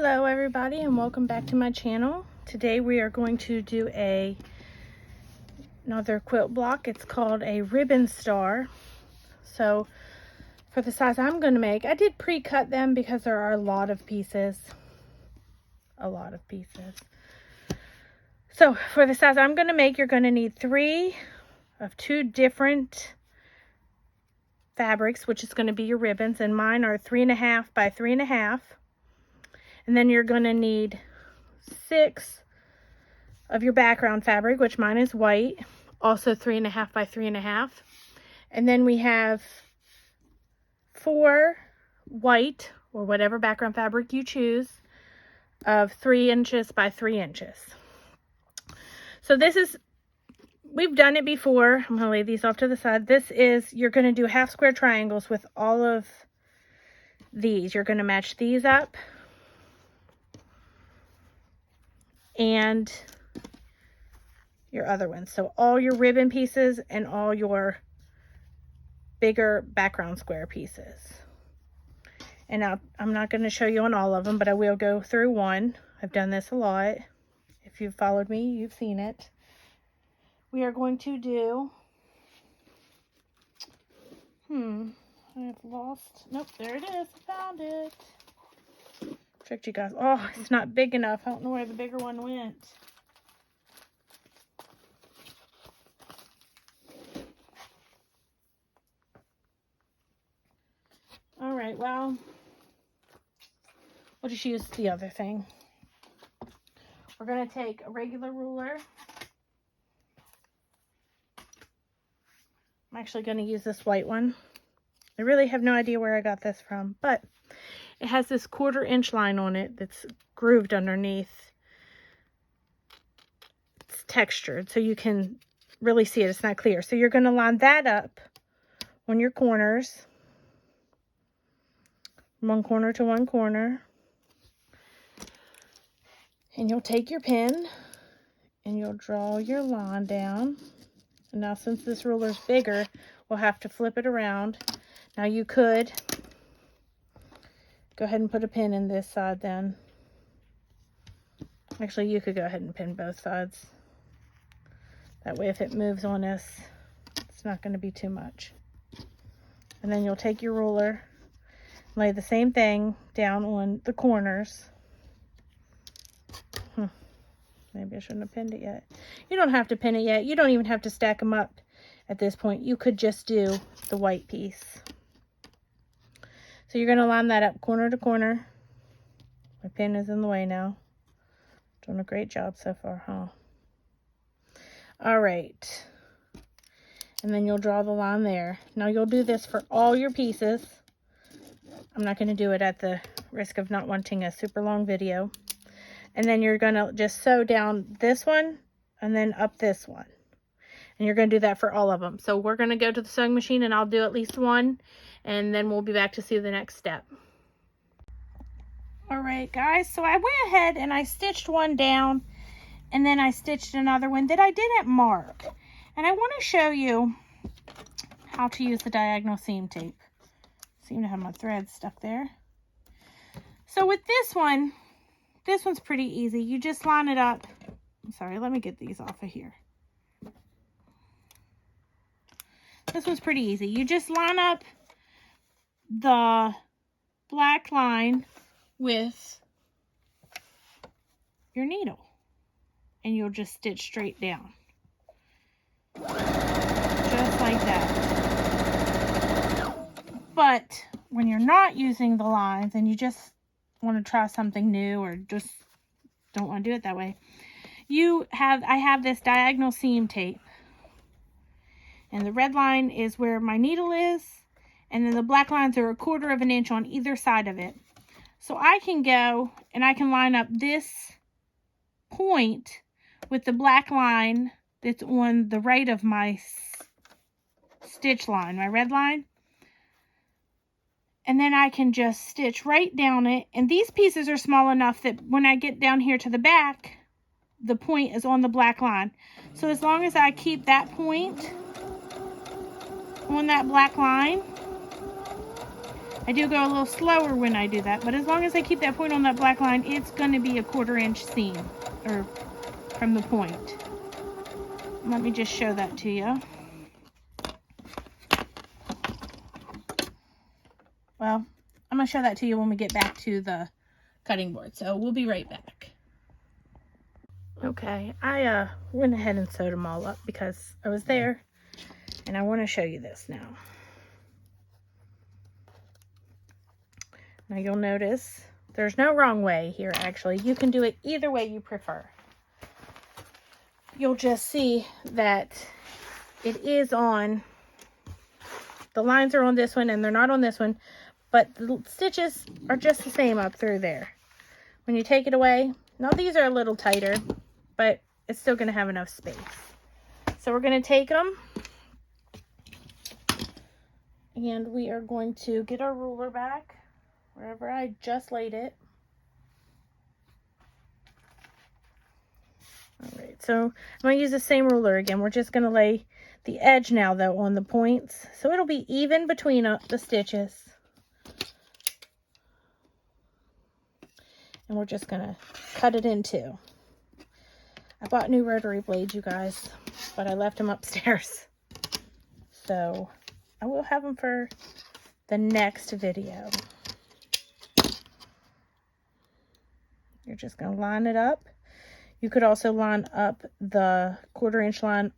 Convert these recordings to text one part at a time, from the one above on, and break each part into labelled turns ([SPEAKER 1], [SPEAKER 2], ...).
[SPEAKER 1] Hello everybody and welcome back to my channel. Today we are going to do another quilt block. It's called a ribbon star. So for the size I'm going to make, I did pre-cut them because there are a lot of pieces. So for the size I'm going to make, you're going to need 3 of 2 different fabrics, which is going to be your ribbons, and mine are 3.5 by 3.5. And then you're going to need 6 of your background fabric, which mine is white, also 3.5 by 3.5. And then we have 4 white, or whatever background fabric you choose, of 3 inches by 3 inches. So this is, we've done it before. I'm going to lay these off to the side. This is, you're going to do half square triangles with all of these. You're going to match these up. And your other ones. So all your ribbon pieces and all your bigger background square pieces. And now I'm not going to show you on all of them, but I will go through one. I've done this a lot. If you've followed me, you've seen it. We are going to do, I've lost, nope, there it is, I found it. Tricked you guys. Oh, it's not big enough. I don't know where the bigger one went. All right, well, we'll just use the other thing. We're going to take a regular ruler. I'm actually going to use this white one. I really have no idea where I got this from, but it has this 1/4 inch line on it that's grooved underneath. It's textured, so you can really see it. It's not clear. So you're going to line that up on your corners. One corner to one corner. And you'll take your pen and you'll draw your line down. And now since this ruler's bigger, we'll have to flip it around. Now you could go ahead and put a pin in this side then. Actually, you could go ahead and pin both sides. That way if it moves on us, it's not going to be too much. And then you'll take your ruler, lay the same thing down on the corners. Maybe I shouldn't have pinned it yet. You don't have to pin it yet. You don't even have to stack them up at this point. You could just do the white piece. So you're going to line that up corner to corner. My pin is in the way now. Doing a great job so far, huh? All right. And then you'll draw the line there. Now you'll do this for all your pieces. I'm not going to do it at the risk of not wanting a super long video. And then you're going to just sew down this one and then up this one. And you're going to do that for all of them. So we're going to go to the sewing machine and I'll do at least one. And then we'll be back to see the next step. All right, guys. So I went ahead and I stitched one down. And then I stitched another one that I didn't mark. And I want to show you how to use the diagonal seam tape. Seem to have my thread stuck there. So with this one's pretty easy. You just line it up. I'm sorry, let me get these off of here. This one's pretty easy. You just line up the black line with your needle. And you'll just stitch straight down. Just like that. But when you're not using the lines and you just want to try something new or just don't want to do it that way, I have this diagonal seam tape. And the red line is where my needle is. And then the black lines are 1/4 inch on either side of it. So I can go and I can line up this point with the black line that's on the right of my stitch line, my red line. And then I can just stitch right down it. And these pieces are small enough that when I get down here to the back, the point is on the black line. So as long as I keep that point on that black line, I do go a little slower when I do that, but as long as I keep that point on that black line, it's going to be a 1/4 inch seam, or from the point. Let me just show that to you. Well, I'm going to show that to you when we get back to the cutting board, so we'll be right back. Okay, I went ahead and sewed them all up because I was there, and I want to show you this now. Now you'll notice there's no wrong way here, actually. You can do it either way you prefer. You'll just see that it is on, the lines are on this one and they're not on this one, but the stitches are just the same up through there. When you take it away, now these are a little tighter, but it's still going to have enough space. So we're going to take them and we are going to get our ruler back wherever I just laid it. Alright, so I'm going to use the same ruler again. We're just going to lay the edge now, though, on the points. So it'll be even between the stitches. And we're just going to cut it in two. I bought new rotary blades, you guys, but I left them upstairs. So I will have them for the next video. You're just going to line it up. You could also line up the 1/4 inch line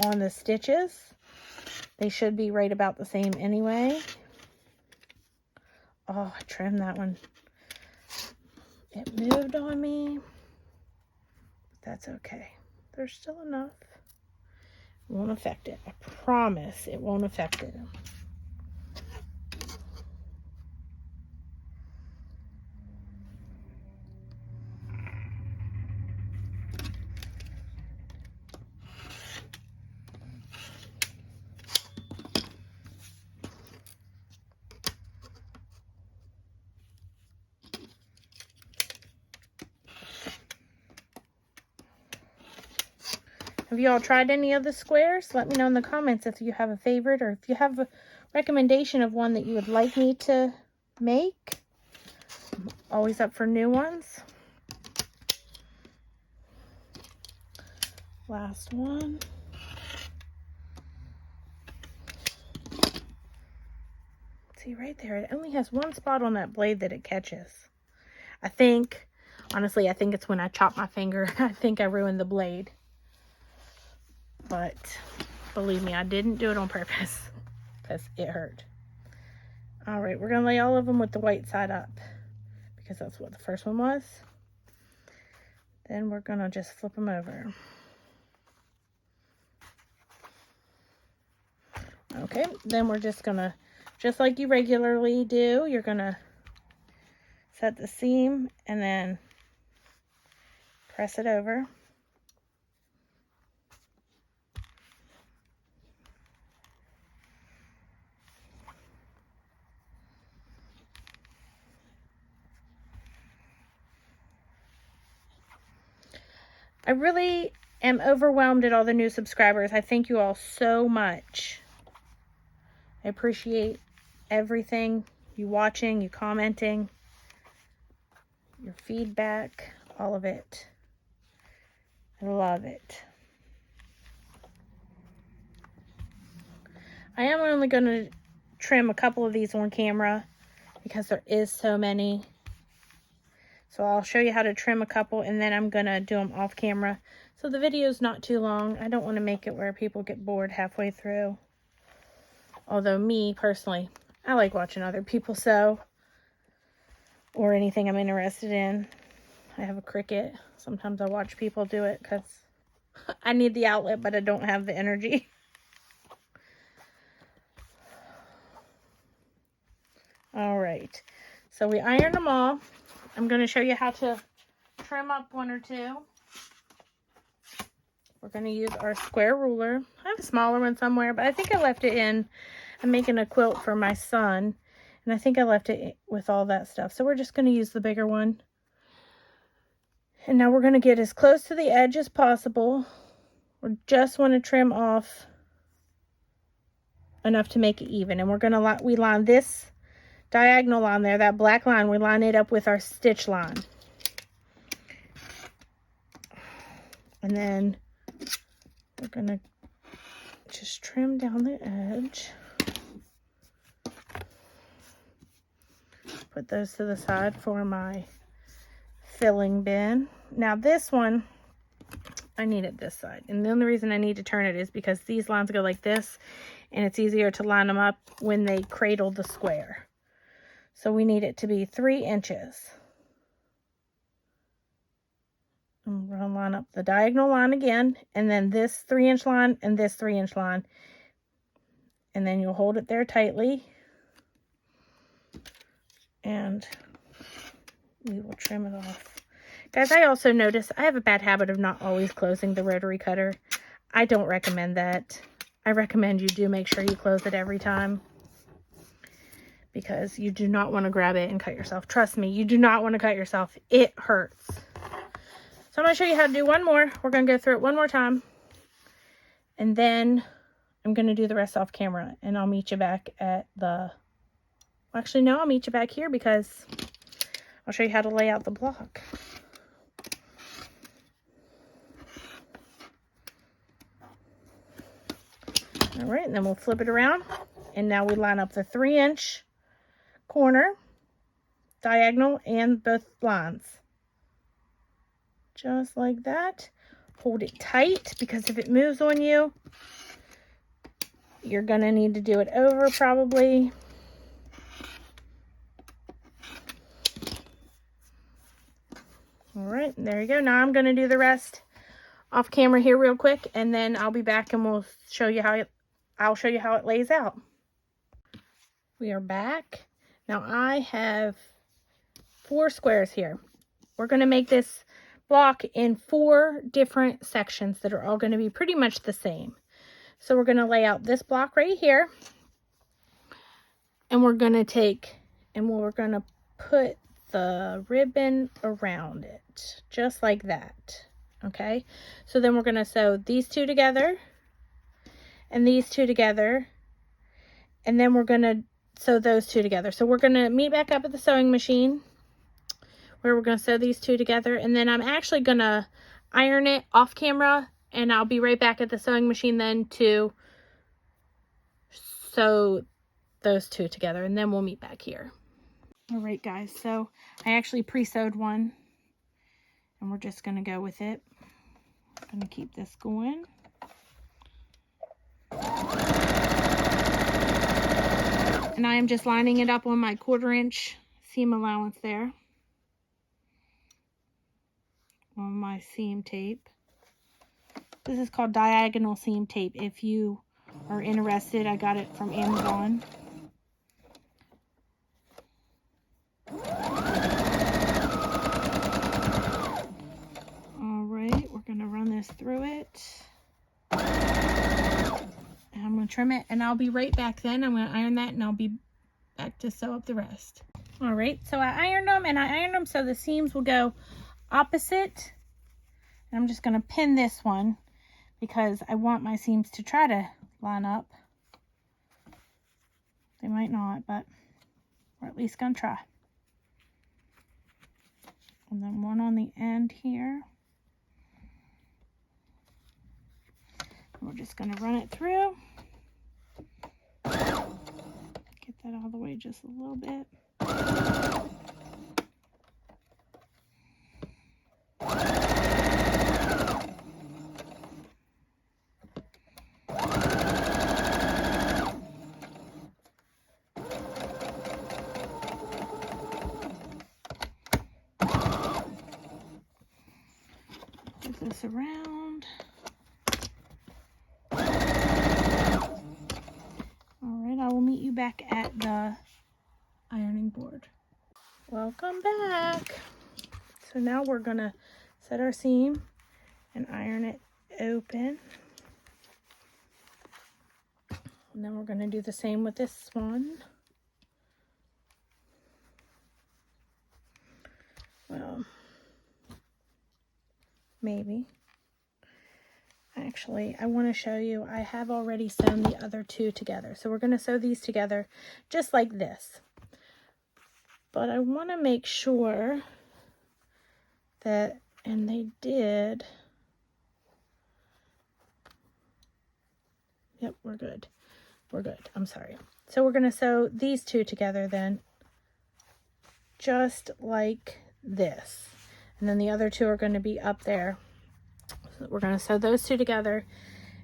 [SPEAKER 1] on the stitches. They should be right about the same anyway. Oh, I trimmed that one. It moved on me. That's okay. There's still enough. It won't affect it. I promise it won't affect it. Have you all tried any of the squares? Let me know in the comments if you have a favorite or if you have a recommendation of one that you would like me to make. I'm always up for new ones. Last one. See right there, it only has one spot on that blade that it catches. I think, honestly, I think it's when I chopped my finger. I think I ruined the blade. But believe me, I didn't do it on purpose because it hurt. All right, we're going to lay all of them with the white side up because that's what the first one was. Then we're going to just flip them over. Okay, then we're just going to, just like you regularly do, you're going to set the seam and then press it over. I really am overwhelmed at all the new subscribers. I thank you all so much. I appreciate everything. You watching, you commenting, your feedback, all of it. I love it. I am only going to trim a couple of these on camera because there is so many. So I'll show you how to trim a couple and then I'm going to do them off camera. So the video is not too long. I don't want to make it where people get bored halfway through. Although me, personally, I like watching other people sew. Or anything I'm interested in. I have a Cricut. Sometimes I watch people do it because I need the outlet, but I don't have the energy. Alright. So we ironed them all. I'm going to show you how to trim up one or two. We're going to use our square ruler. I have a smaller one somewhere, but I think I left it in. I'm making a quilt for my son, and I think I left it with all that stuff. So we're just going to use the bigger one. And now we're going to get as close to the edge as possible. We just want to trim off enough to make it even. And we're going to we line this diagonal line there, that black line, we line it up with our stitch line. And then we're gonna just trim down the edge. Put those to the side for my filling bin. Now this one, I need it this side. And the only reason I need to turn it is because these lines go like this, and it's easier to line them up when they cradle the square. So we need it to be 3 inches. I'm going to line up the diagonal line again, and then this 3-inch line and this 3-inch line. And then you'll hold it there tightly. And we will trim it off. Guys, I also notice I have a bad habit of not always closing the rotary cutter. I don't recommend that. I recommend you do make sure you close it every time, because you do not want to grab it and cut yourself. Trust me, you do not want to cut yourself. It hurts. So I'm going to show you how to do one more. We're going to go through it one more time. And then I'm going to do the rest off camera. And I'll meet you back at the... Actually, no, I'll meet you back here because I'll show you how to lay out the block. All right, and then we'll flip it around. And now we line up the 3-inch corner, diagonal, and both lines. Just like that. Hold it tight, because if it moves on you, you're going to need to do it over probably. All right, there you go. Now I'm going to do the rest off camera here real quick, and then I'll be back and we'll show you how I'll show you how it lays out. We are back. Now I have 4 squares here. We're going to make this block in 4 different sections that are all going to be pretty much the same. So we're going to lay out this block right here, and we're going to take and we're going to put the ribbon around it just like that. Okay, so then we're going to sew these 2 together and these 2 together, and then we're going to sew those 2 together. So we're going to meet back up at the sewing machine where we're going to sew these 2 together, and then I'm actually going to iron it off camera, and I'll be right back at the sewing machine then to sew those 2 together, and then we'll meet back here. All right, guys, so I actually pre-sewed one, and we're just going to go with it. I'm going to keep this going. And I am just lining it up on my 1/4 inch seam allowance there on my seam tape. This is called diagonal seam tape. If you are interested, I got it from Amazon. All right, we're going to run this through it. And I'm going to trim it, and I'll be right back then. I'm going to iron that, and I'll be back to sew up the rest. All right, so I ironed them, and I ironed them so the seams will go opposite. And I'm just going to pin this one because I want my seams to try to line up. They might not, but we're at least going to try. And then one on the end here. We're just going to run it through. Get that all the way just a little bit. Move this around. I will meet you back at the ironing board. Welcome back. So now we're gonna set our seam and iron it open. And then we're gonna do the same with this one. Well, maybe. Actually, I want to show you, I have already sewn the other 2 together. So we're going to sew these together just like this. But I want to make sure that, and they did. Yep, we're good. We're good. I'm sorry. So we're going to sew these two together then, just like this. And then the other two are going to be up there. So we're going to sew those two together,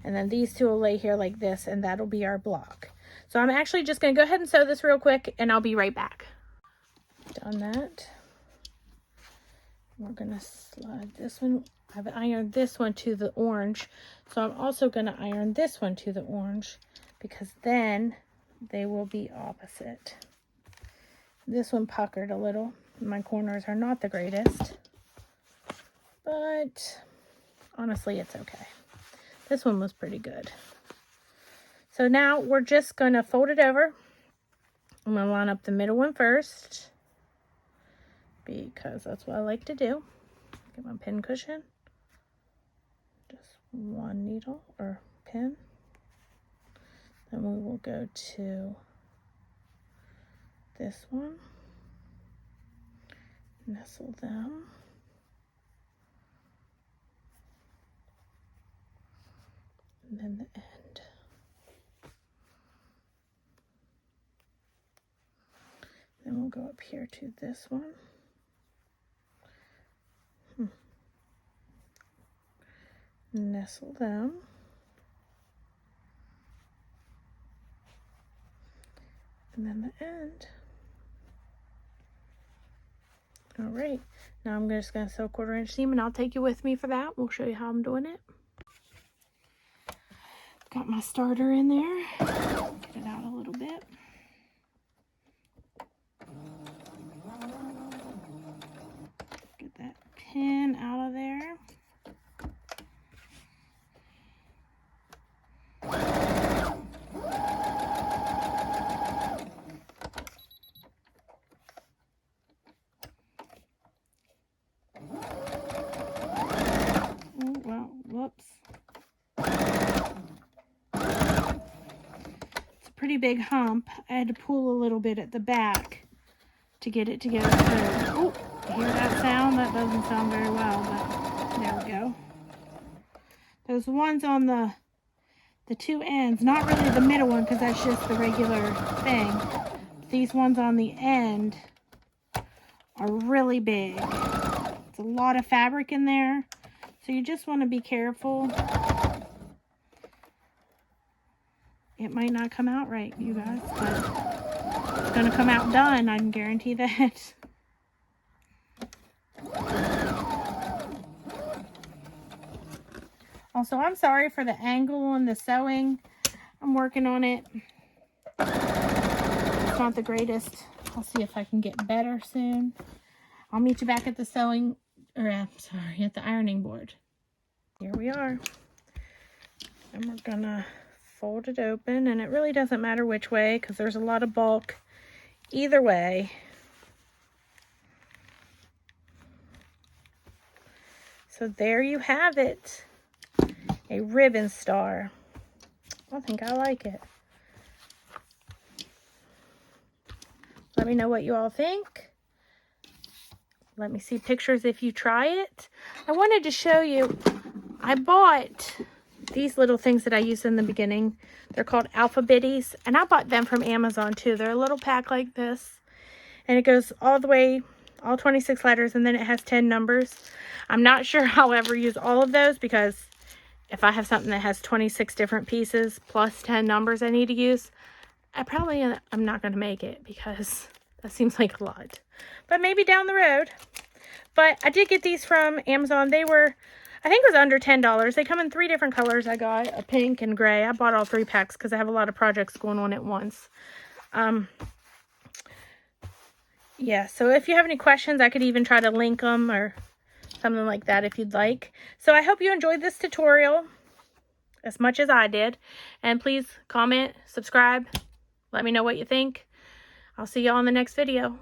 [SPEAKER 1] and then these two will lay here like this, and that'll be our block. So I'm actually just going to go ahead and sew this real quick, and I'll be right back. Done that. We're going to slide this one. I've ironed this one to the orange, so I'm also going to iron this one to the orange, because then they will be opposite. This one puckered a little. My corners are not the greatest, but honestly, it's okay. This one was pretty good. So now we're just going to fold it over. I'm going to line up the middle one first, because that's what I like to do. Get my pin cushion. Just one needle or pin. Then we will go to this one. Nestle them. And then the end. Then we'll go up here to this one. Nestle them. And then the end. All right, now I'm just going to sew 1/4 inch seam, and I'll take you with me for that. We'll show you how I'm doing it. Got my starter in there. Get it out a little bit. Get that pin out of there. Whoops. It's a pretty big hump. I had to pull a little bit at the back to get it together. Oh, hear that sound? That doesn't sound very well, but there we go. Those ones on the two ends, not really the middle one because that's just the regular thing. These ones on the end are really big. It's a lot of fabric in there. So you just want to be careful. It might not come out right, you guys, but it's going to come out done. I can guarantee that. Also, I'm sorry for the angle on the sewing. I'm working on it. It's not the greatest. I'll see if I can get better soon. I'll meet you back at the sewing, or at the ironing board. Here we are. And we're gonna fold it open, and it really doesn't matter which way because there's a lot of bulk either way. So there you have it. A ribbon star. I think I like it. Let me know what you all think. Let me see pictures if you try it. I wanted to show you, I bought these little things that I used in the beginning. They're called Alphabitties, and I bought them from Amazon too. They're a little pack like this, and it goes all the way, all 26 letters, and then it has 10 numbers. I'm not sure I'll ever use all of those, because if I have something that has 26 different pieces plus 10 numbers I need to use, I'm not going to make it, because that seems like a lot. But maybe down the road. But I did get these from Amazon. They were, I think it was under $10. They come in 3 different colors. I got a pink and gray. I bought all 3 packs because I have a lot of projects going on at once. Yeah, so if you have any questions, I could even try to link them or something like that if you'd like. So I hope you enjoyed this tutorial as much as I did. And please comment, subscribe, let me know what you think. I'll see y'all in the next video.